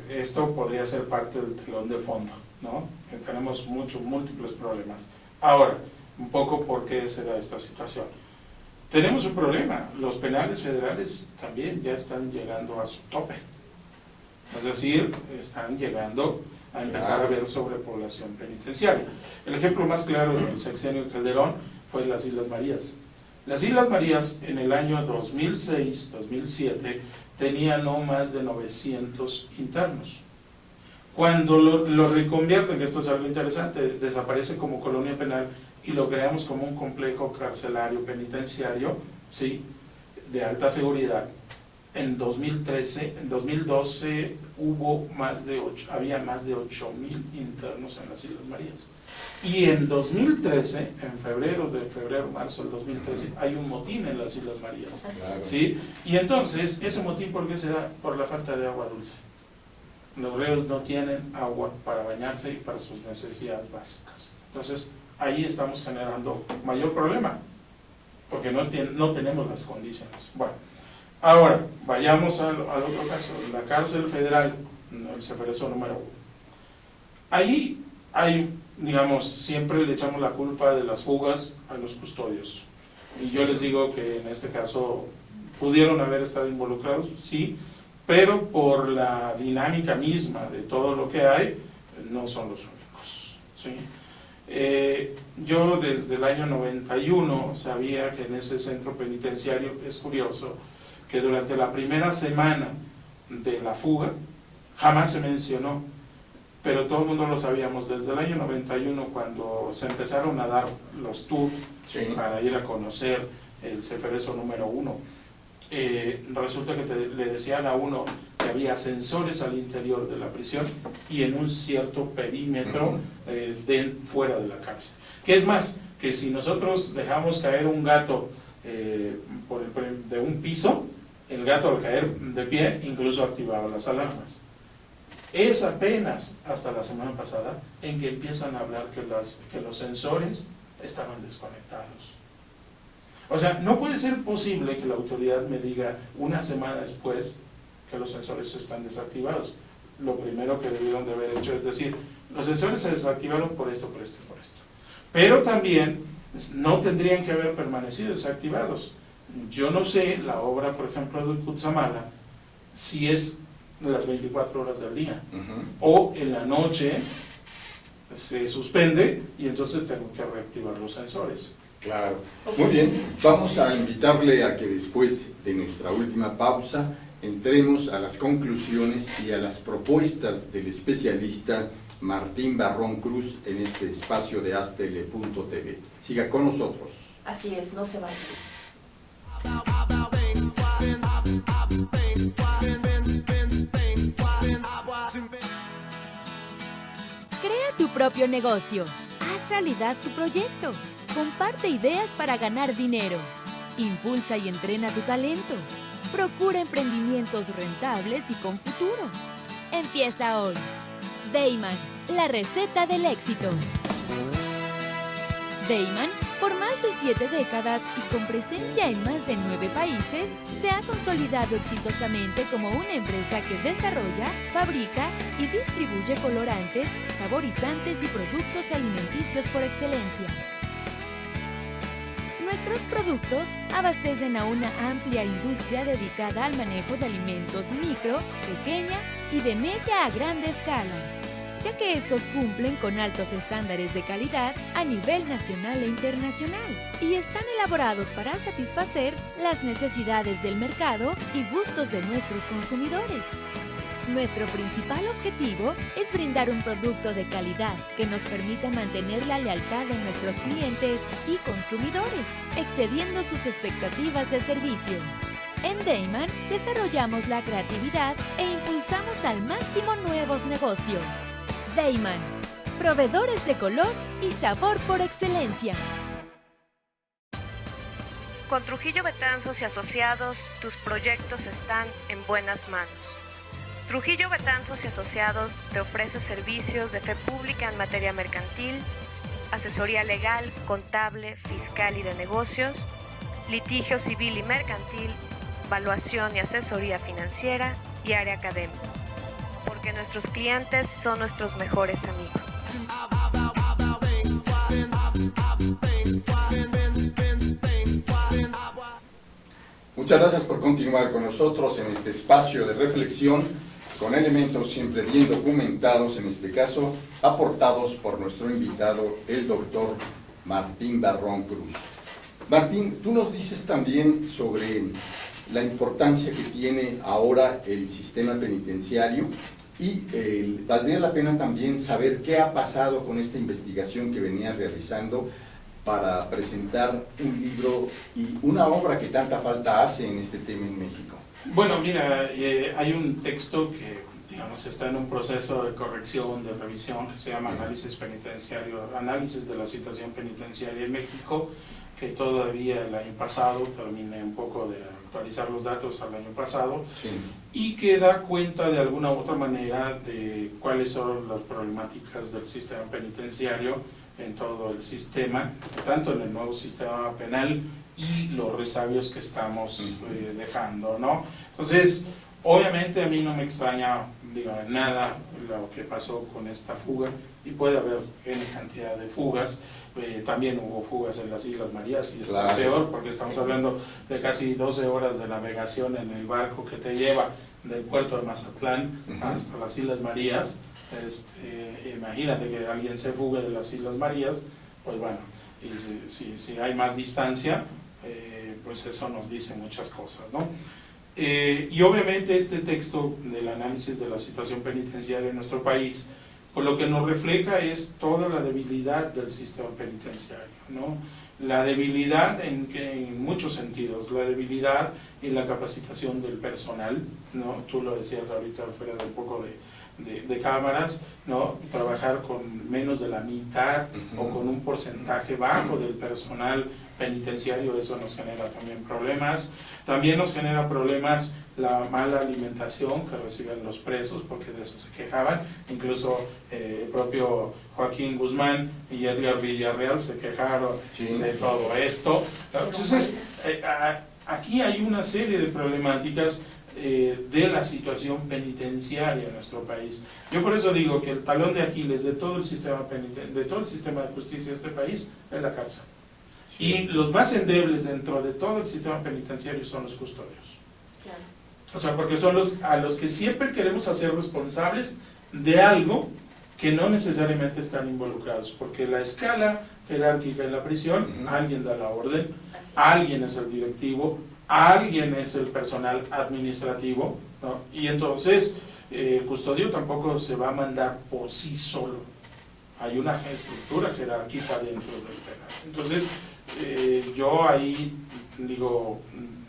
esto podría ser parte del telón de fondo, ¿no? Que tenemos múltiples problemas. Ahora, un poco por qué se da esta situación. Tenemos un problema, los penales federales también ya están llegando a su tope. Es decir, están llegando a empezar a haber sobrepoblación penitenciaria. El ejemplo más claro en el sexenio de Calderón fue las Islas Marías. Las Islas Marías en el año 2006-2007 tenían no más de 900 internos. Cuando lo reconvierten, que esto es algo interesante, desaparece como colonia penal y lo creamos como un complejo carcelario penitenciario, ¿sí?, de alta seguridad. En 2012 había más de 8,000 internos en las Islas Marías. Y en 2013, en marzo del 2013, hay un motín en las Islas Marías. Claro. ¿Sí? Y entonces, ese motín, ¿por qué se da? Por la falta de agua dulce. Los reos no tienen agua para bañarse y para sus necesidades básicas. Entonces, ahí estamos generando mayor problema, porque no tenemos las condiciones. Bueno, ahora, vayamos al otro caso, la cárcel federal, el Ceferezo número 1. Ahí hay, digamos, siempre le echamos la culpa de las fugas a los custodios. Y yo les digo que en este caso pudieron haber estado involucrados, sí, pero por la dinámica misma de todo lo que hay, no son los únicos, ¿sí? Yo desde el año 91 sabía que en ese centro penitenciario, es curioso, que durante la primera semana de la fuga jamás se mencionó, pero todo el mundo lo sabíamos desde el año 91, cuando se empezaron a dar los tours para ir a conocer el Ceferezo número 1. Resulta que le decían a uno que había ascensores al interior de la prisión y en un cierto perímetro fuera de la cárcel. ¿Qué es más? Que si nosotros dejamos caer un gato de un piso, el gato al caer de pie incluso activaba las alarmas. Es apenas hasta la semana pasada en que empiezan a hablar que los sensores estaban desconectados. O sea, no puede ser posible que la autoridad me diga una semana después que los sensores están desactivados. Lo primero que debieron de haber hecho es decir, los sensores se desactivaron por esto, por esto y por esto. Pero también no tendrían que haber permanecido desactivados. Yo no sé, la obra, por ejemplo, de Cutzamala, si es las 24 horas del día, o en la noche se suspende y entonces tengo que reactivar los sensores. Claro. Muy bien, vamos a invitarle a que después de nuestra última pausa entremos a las conclusiones y a las propuestas del especialista Martín Barrón Cruz en este espacio de Astele.tv. Siga con nosotros. Así es, no se vaya. Crea tu propio negocio. Haz realidad tu proyecto. Comparte ideas para ganar dinero. Impulsa y entrena tu talento. Procura emprendimientos rentables y con futuro. Empieza hoy. Dayman, la receta del éxito. Dayman, por más de 7 décadas y con presencia en más de 9 países, se ha consolidado exitosamente como una empresa que desarrolla, fabrica y distribuye colorantes, saborizantes y productos alimenticios por excelencia. Nuestros productos abastecen a una amplia industria dedicada al manejo de alimentos micro, pequeña y de media a grande escala, ya que estos cumplen con altos estándares de calidad a nivel nacional e internacional y están elaborados para satisfacer las necesidades del mercado y gustos de nuestros consumidores. Nuestro principal objetivo es brindar un producto de calidad que nos permita mantener la lealtad de nuestros clientes y consumidores, excediendo sus expectativas de servicio. En Dayman desarrollamos la creatividad e impulsamos al máximo nuevos negocios. Dayman, proveedores de color y sabor por excelencia. Con Trujillo Betanzos y Asociados, tus proyectos están en buenas manos. Trujillo Betanzos y Asociados te ofrece servicios de fe pública en materia mercantil, asesoría legal, contable, fiscal y de negocios, litigio civil y mercantil, evaluación y asesoría financiera y área académica, porque nuestros clientes son nuestros mejores amigos. Muchas gracias por continuar con nosotros en este espacio de reflexión con elementos siempre bien documentados, en este caso aportados por nuestro invitado, el doctor Martín Barrón Cruz. Martín, tú nos dices también sobre la importancia que tiene ahora el sistema penitenciario y valdría la pena también saber qué ha pasado con esta investigación que venía realizando para presentar un libro y una obra que tanta falta hace en este tema en México. Bueno, mira, hay un texto que, digamos, está en un proceso de corrección, de revisión, que se llama Análisis Penitenciario, Análisis de la Situación Penitenciaria en México, que todavía el año pasado, terminé un poco de actualizar los datos al año pasado, Sí. y que da cuenta de alguna u otra manera de cuáles son las problemáticas del sistema penitenciario en todo el sistema, tanto en el nuevo sistema penal y los resabios que estamos dejando, ¿no? Entonces, obviamente a mí no me extraña, digo, nada lo que pasó con esta fuga, y puede haber N cantidad de fugas. También hubo fugas en las Islas Marías y está peor, porque estamos hablando de casi 12 horas de navegación en el barco que te lleva del puerto de Mazatlán hasta las Islas Marías. Imagínate que alguien se fugue de las Islas Marías, pues bueno, y si hay más distancia, pues eso nos dice muchas cosas, ¿no? Y obviamente este texto del análisis de la situación penitenciaria en nuestro país, pues lo que nos refleja es toda la debilidad del sistema penitenciario, ¿no? La debilidad en muchos sentidos, la debilidad en la capacitación del personal, ¿no? Tú lo decías ahorita fuera de un poco de cámaras, ¿no? Trabajar con menos de la mitad o con un porcentaje bajo del personal penitenciario, eso nos genera también problemas. También nos genera problemas la mala alimentación que reciben los presos, porque de eso se quejaban. Incluso el propio Joaquín Guzmán y Edgar Villarreal se quejaron de todo esto. Entonces, aquí hay una serie de problemáticas de la situación penitenciaria en nuestro país. Yo por eso digo que el talón de Aquiles de todo el sistema de todo el sistema de justicia de este país es la cárcel. Sí. Y los más endebles dentro de todo el sistema penitenciario son los custodios. Claro. O sea, porque son a los que siempre queremos hacer responsables de algo que no necesariamente están involucrados, porque la escala jerárquica en la prisión, alguien da la orden, alguien es el directivo, alguien es el personal administrativo, ¿no? Y entonces el custodio tampoco se va a mandar por sí solo, hay una estructura jerárquica dentro del penal. Entonces yo ahí digo,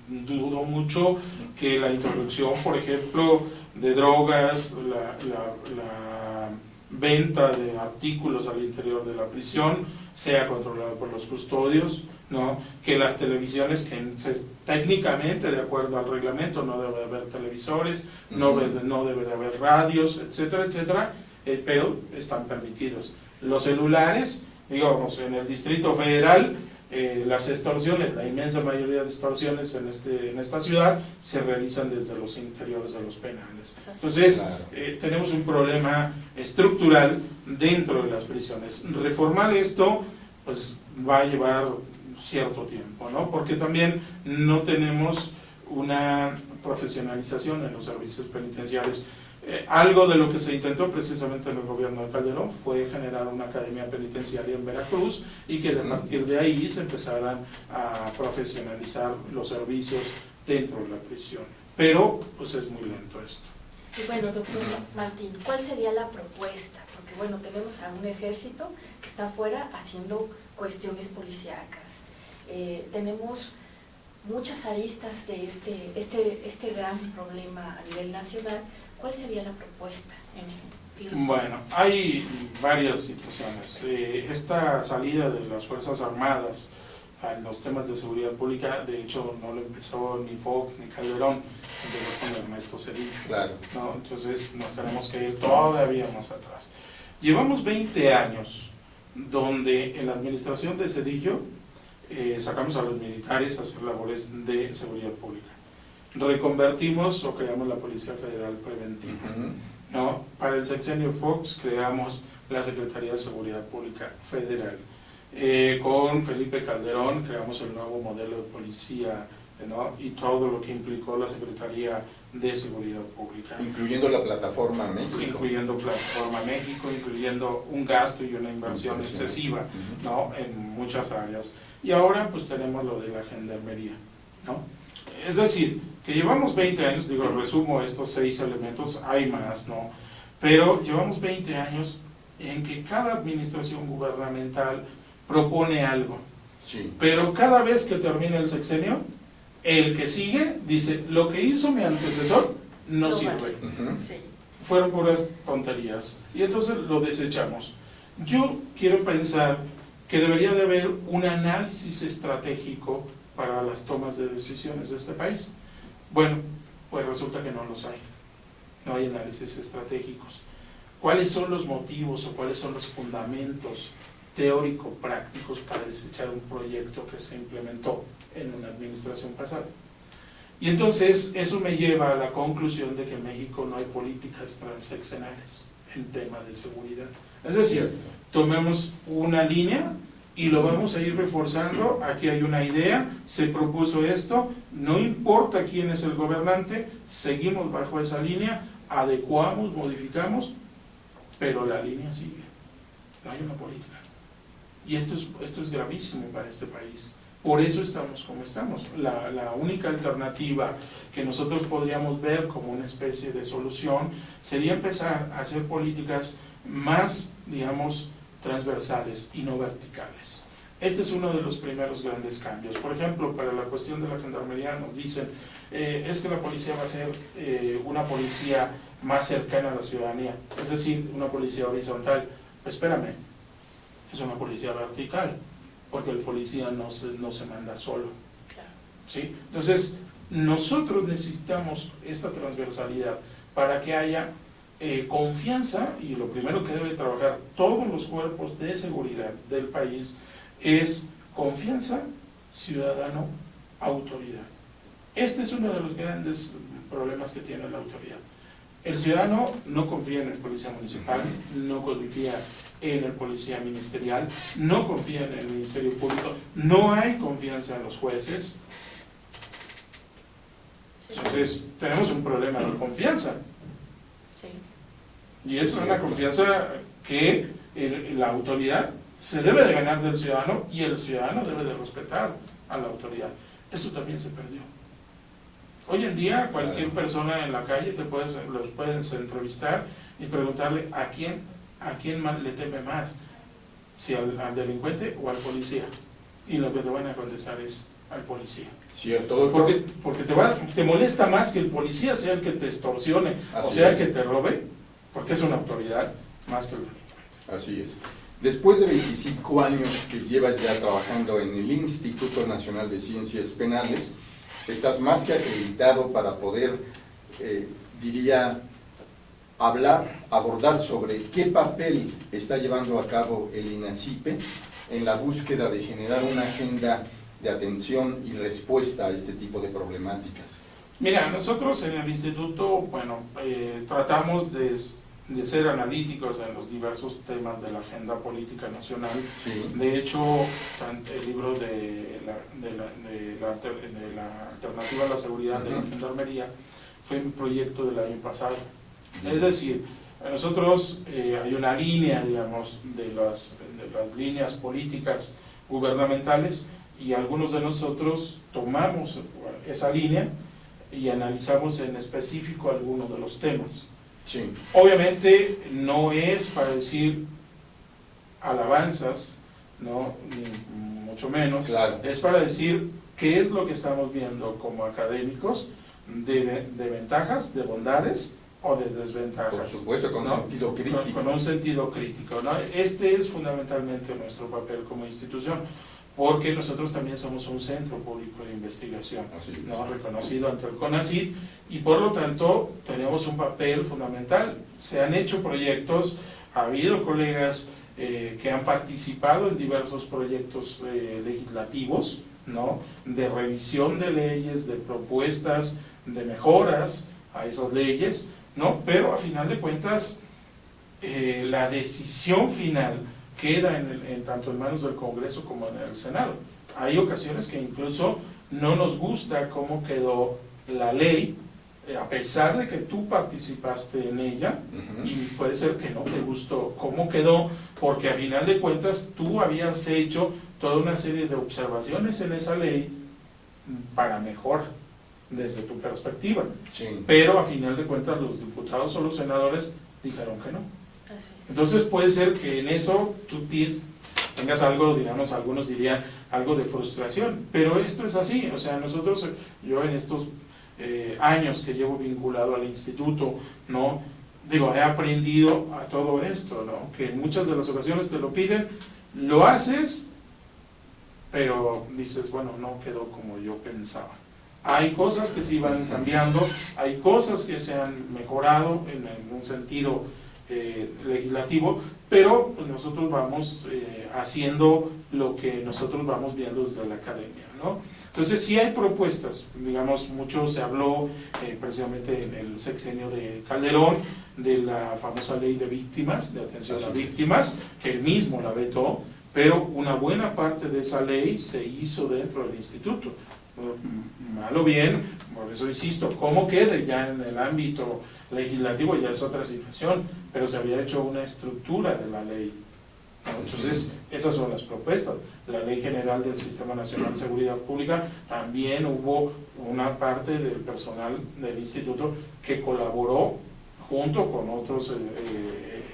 dudo mucho que la introducción, por ejemplo, de drogas, la venta de artículos al interior de la prisión sea controlada por los custodios, ¿no? Que las televisiones, que técnicamente, de acuerdo al reglamento, no debe haber televisores, no debe de haber radios, etcétera, etcétera, pero están permitidos. Los celulares, digamos, en el Distrito Federal, las extorsiones, la inmensa mayoría de extorsiones en esta ciudad se realizan desde los interiores de los penales. Entonces, tenemos un problema estructural dentro de las prisiones. Reformar esto, pues va a llevar cierto tiempo, ¿no? Porque también no tenemos una profesionalización en los servicios penitenciarios. Algo de lo que se intentó precisamente en el gobierno de Calderón fue generar una academia penitenciaria en Veracruz y que a partir de ahí se empezaran a profesionalizar los servicios dentro de la prisión. Pero pues es muy lento esto. Y bueno, doctor Martín, ¿cuál sería la propuesta? Porque bueno, tenemos a un ejército que está afuera haciendo cuestiones policíacas. Tenemos muchas aristas de este gran problema a nivel nacional. ¿Cuál sería la propuesta en el film? Bueno, hay varias situaciones. Esta salida de las Fuerzas Armadas en los temas de seguridad pública, de hecho no lo empezó ni Fox ni Calderón, empezó con Ernesto Zedillo. Claro. ¿No? Entonces nos tenemos que ir todavía más atrás. Llevamos 20 años donde en la administración de Zedillo sacamos a los militares a hacer labores de seguridad pública. Reconvertimos o creamos la Policía Federal Preventiva, ¿no? Para el sexenio Fox creamos la Secretaría de Seguridad Pública Federal. Con Felipe Calderón creamos el nuevo modelo de policía, ¿no? Y todo lo que implicó la Secretaría de Seguridad Pública. Incluyendo la Plataforma México. Incluyendo Plataforma México, incluyendo un gasto y una inversión excesiva, ¿no? En muchas áreas. Y ahora pues tenemos lo de la gendarmería, ¿no? Es decir, que llevamos 20 años, digo, resumo estos 6 elementos, hay más, ¿no? Pero llevamos 20 años en que cada administración gubernamental propone algo. Sí. Pero cada vez que termina el sexenio, el que sigue dice, lo que hizo mi antecesor no sirve. Sí. Fueron puras tonterías. Y entonces lo desechamos. Yo quiero pensar que debería de haber un análisis estratégico para las tomas de decisiones de este país. Bueno, pues resulta que no los hay. No hay análisis estratégicos. ¿Cuáles son los motivos o cuáles son los fundamentos teórico-prácticos para desechar un proyecto que se implementó en una administración pasada? Y entonces eso me lleva a la conclusión de que en México no hay políticas transeccionales en temas de seguridad. Es decir, tomemos una línea y lo vamos a ir reforzando. Aquí hay una idea, se propuso esto, no importa quién es el gobernante, seguimos bajo esa línea, adecuamos, modificamos, pero la línea sigue. No hay una política. Y esto es gravísimo para este país. Por eso estamos como estamos. La única alternativa que nosotros podríamos ver como una especie de solución sería empezar a hacer políticas más, digamos, transversales y no verticales. Este es uno de los primeros grandes cambios. Por ejemplo, para la cuestión de la gendarmería nos dicen, es que la policía va a ser una policía más cercana a la ciudadanía, es decir, una policía horizontal. Pues espérame, es una policía vertical, porque el policía no se manda solo. ¿Sí? Entonces, nosotros necesitamos esta transversalidad para que haya confianza, y lo primero que debe trabajar todos los cuerpos de seguridad del país es confianza, ciudadano, autoridad. Este es uno de los grandes problemas que tiene la autoridad. El ciudadano no confía en el policía municipal, no confía en el policía ministerial, no confía en el Ministerio Público, no hay confianza en los jueces. Entonces, tenemos un problema de confianza. Sí. Y es una confianza que la autoridad se debe de ganar del ciudadano y el ciudadano debe de respetar a la autoridad. Eso también se perdió. Hoy en día cualquier persona en la calle los puedes entrevistar y preguntarle a quién más le teme más, si al delincuente o al policía, y lo que te van a contestar es al policía. Cierto, porque te molesta más que el policía sea el que te extorsione, o sea el que te robe, porque es una autoridad más que el delincuente. Así es. Después de 25 años que llevas ya trabajando en el Instituto Nacional de Ciencias Penales, estás más que acreditado para poder, abordar sobre qué papel está llevando a cabo el INACIPE en la búsqueda de generar una agenda de atención y respuesta a este tipo de problemáticas. Mira, nosotros en el instituto, tratamos de ser analíticos en los diversos temas de la agenda política nacional. Sí. De hecho, el libro de la alternativa a la seguridad de la gendarmería fue un proyecto del año pasado. Es decir, nosotros hay una línea, digamos, de las líneas políticas gubernamentales, y algunos de nosotros tomamos esa línea y analizamos en específico algunos de los temas. Sí. Obviamente no es para decir alabanzas, ¿no? Ni mucho menos, claro. Es para decir qué es lo que estamos viendo como académicos de ventajas, de bondades o de desventajas. Por supuesto, con, ¿no?, sentido crítico. Con un sentido crítico, ¿no? Este es fundamentalmente nuestro papel como institución, porque nosotros también somos un centro público de investigación, ¿no?, reconocido ante el CONACYT, y por lo tanto tenemos un papel fundamental. Se han hecho proyectos, ha habido colegas que han participado en diversos proyectos legislativos, ¿no?, de revisión de leyes, de propuestas, de mejoras a esas leyes, ¿no? Pero a final de cuentas la decisión final queda tanto en manos del Congreso como en el Senado. Hay ocasiones que incluso no nos gusta cómo quedó la ley, a pesar de que tú participaste en ella, y puede ser que no te gustó cómo quedó, porque a final de cuentas tú habías hecho toda una serie de observaciones en esa ley para mejor, desde tu perspectiva. Sí. Pero a final de cuentas los diputados o los senadores dijeron que no. Entonces puede ser que en eso tú tengas algo, digamos, algunos dirían algo de frustración, pero esto es así. O sea, yo en estos años que llevo vinculado al instituto, ¿no?, he aprendido a todo esto, ¿no?, que en muchas de las ocasiones te lo piden, lo haces, pero dices, bueno, no quedó como yo pensaba. Hay cosas que sí van cambiando, hay cosas que se han mejorado en un sentido legislativo, pero pues nosotros vamos haciendo lo que nosotros vamos viendo desde la academia, ¿no? Entonces sí hay propuestas, digamos, mucho se habló precisamente en el sexenio de Calderón de la famosa ley de víctimas, de atención a víctimas, que él mismo la vetó, pero una buena parte de esa ley se hizo dentro del instituto. Mal o bien, por eso insisto, cómo quede ya en el ámbito legislativo ya es otra situación, pero se había hecho una estructura de la ley, ¿no? Entonces esas son las propuestas. La Ley General del Sistema Nacional de Seguridad Pública, también hubo una parte del personal del instituto que colaboró junto con otros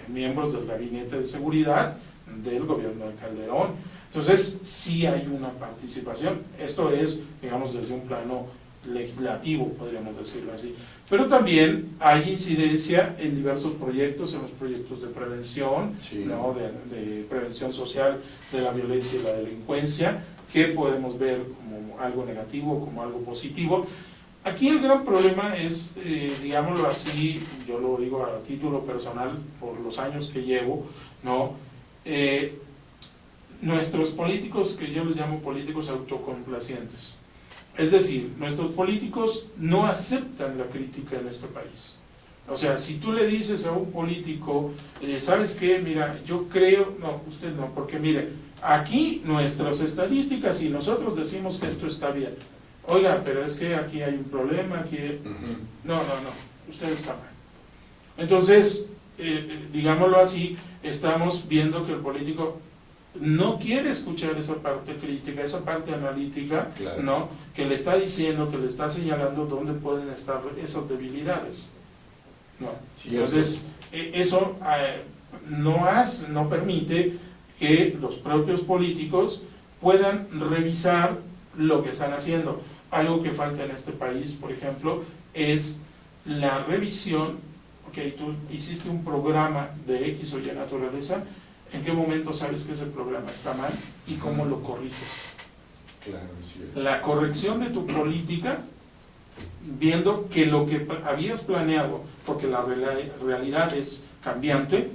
miembros del Gabinete de Seguridad del gobierno de Calderón. Entonces sí hay una participación. Esto es, digamos, desde un plano legislativo, podríamos decirlo así. Pero también hay incidencia en diversos proyectos, en los proyectos de prevención, sí, ¿no?, de prevención social de la violencia y la delincuencia, que podemos ver como algo negativo, como algo positivo. Aquí el gran problema es, digámoslo así, yo lo digo a título personal por los años que llevo, ¿no?, nuestros políticos, que yo les llamo políticos autocomplacientes, es decir, nuestros políticos no aceptan la crítica en este país. O sea, si tú le dices a un político, ¿sabes qué? Mira, yo creo, no, usted no, porque mire, aquí nuestras estadísticas y nosotros decimos que esto está bien. Oiga, pero es que aquí hay un problema, aquí... No, usted está mal. Entonces, digámoslo así, estamos viendo que el político no quiere escuchar esa parte crítica, esa parte analítica, claro, ¿no? Que le está diciendo, que le está señalando dónde pueden estar esas debilidades, ¿no? Entonces, eso no permite que los propios políticos puedan revisar lo que están haciendo. Algo que falta en este país, por ejemplo, es la revisión. Ok, tú hiciste un programa de X o Y naturaleza, ¿en qué momento sabes que ese programa está mal y cómo lo corriges? claro, sí. La corrección de tu política, viendo que lo que habías planeado, porque la realidad es cambiante,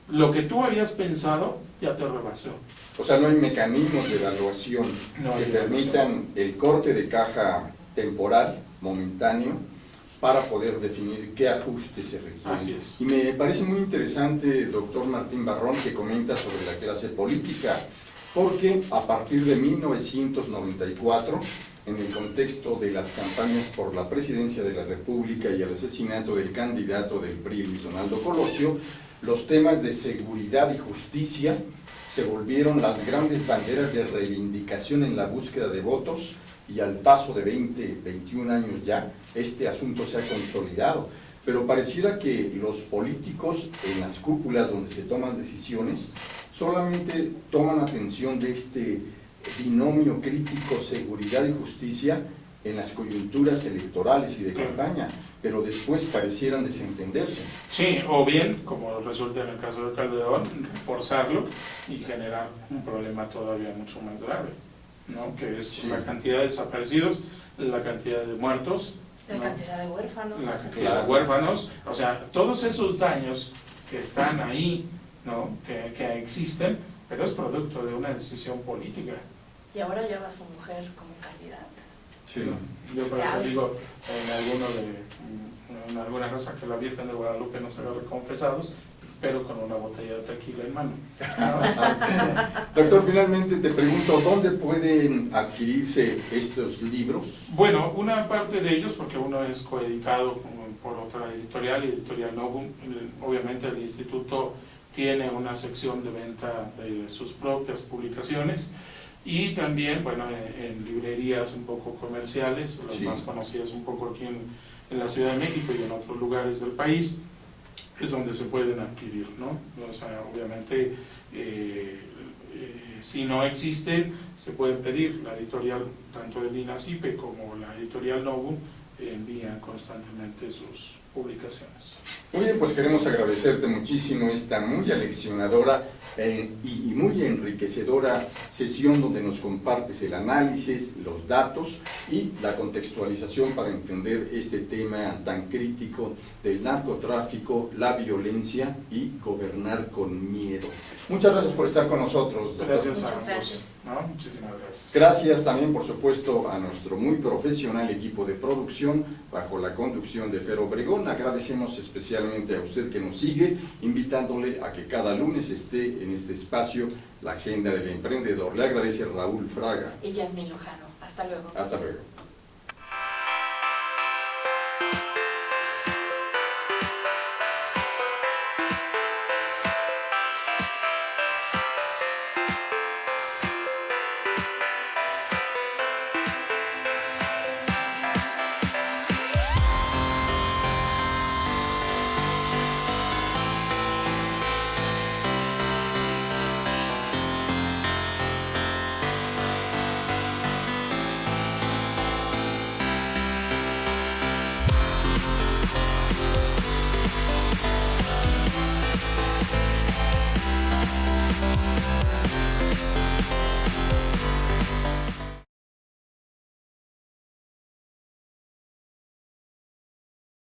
lo que tú habías pensado ya te rebasó. O sea, no hay mecanismos de evaluación No hay que permitan el corte de caja temporal, momentáneo, para poder definir qué ajustes se requieren. Así es. Y me parece muy interesante, doctor Martín Barrón, que comenta sobre la clase política, porque a partir de 1994, en el contexto de las campañas por la presidencia de la República y el asesinato del candidato del PRI, Luis Donaldo Colosio, los temas de seguridad y justicia se volvieron las grandes banderas de reivindicación en la búsqueda de votos, y al paso de 20, 21 años ya, este asunto se ha consolidado. Pero pareciera que los políticos en las cúpulas donde se toman decisiones solamente toman atención de este binomio crítico seguridad y justicia en las coyunturas electorales y de campaña, pero después parecieran desentenderse. Sí, o bien, como resulta en el caso de Calderón, reforzarlo y generar un problema todavía mucho más grave, ¿no? Que es Sí. la cantidad de desaparecidos, la cantidad de muertos, La ¿no? cantidad de huérfanos. La cantidad Claro. de huérfanos, o sea, todos esos daños que están ahí, ¿no? que existen, pero es producto de una decisión política. Y ahora lleva a su mujer como candidata. Sí. Yo por eso digo en alguna cosa que la Virgen de Guadalupe nos haga reconfesados, pero con una botella de tequila en mano. Doctor, finalmente te pregunto, ¿dónde pueden adquirirse estos libros? Bueno, una parte de ellos, porque uno es coeditado por otra editorial, Editorial Novum. Obviamente el instituto tiene una sección de venta de sus propias publicaciones, y también, bueno, en librerías un poco comerciales, las Sí. más conocidas un poco aquí en la Ciudad de México y en otros lugares del país, es donde se pueden adquirir, ¿no? O sea, obviamente, si no existen, se pueden pedir. La editorial, tanto del INACIPE como la editorial Novum, envían constantemente sus publicaciones. Muy bien, pues queremos agradecerte muchísimo esta muy aleccionadora y muy enriquecedora sesión donde nos compartes el análisis, los datos y la contextualización para entender este tema tan crítico del narcotráfico, la violencia y gobernar con miedo. Muchas gracias por estar con nosotros, doctor. Gracias a Muchas ambos, gracias. ¿no? Muchísimas gracias. Gracias también, por supuesto, a nuestro muy profesional equipo de producción bajo la conducción de Fer Obregón. Agradecemos especialmente a usted que nos sigue, invitándole a que cada lunes esté en este espacio la Agenda del Emprendedor. Le agradece Raúl Fraga. Y Yasmín Lujano. Hasta luego. Hasta luego.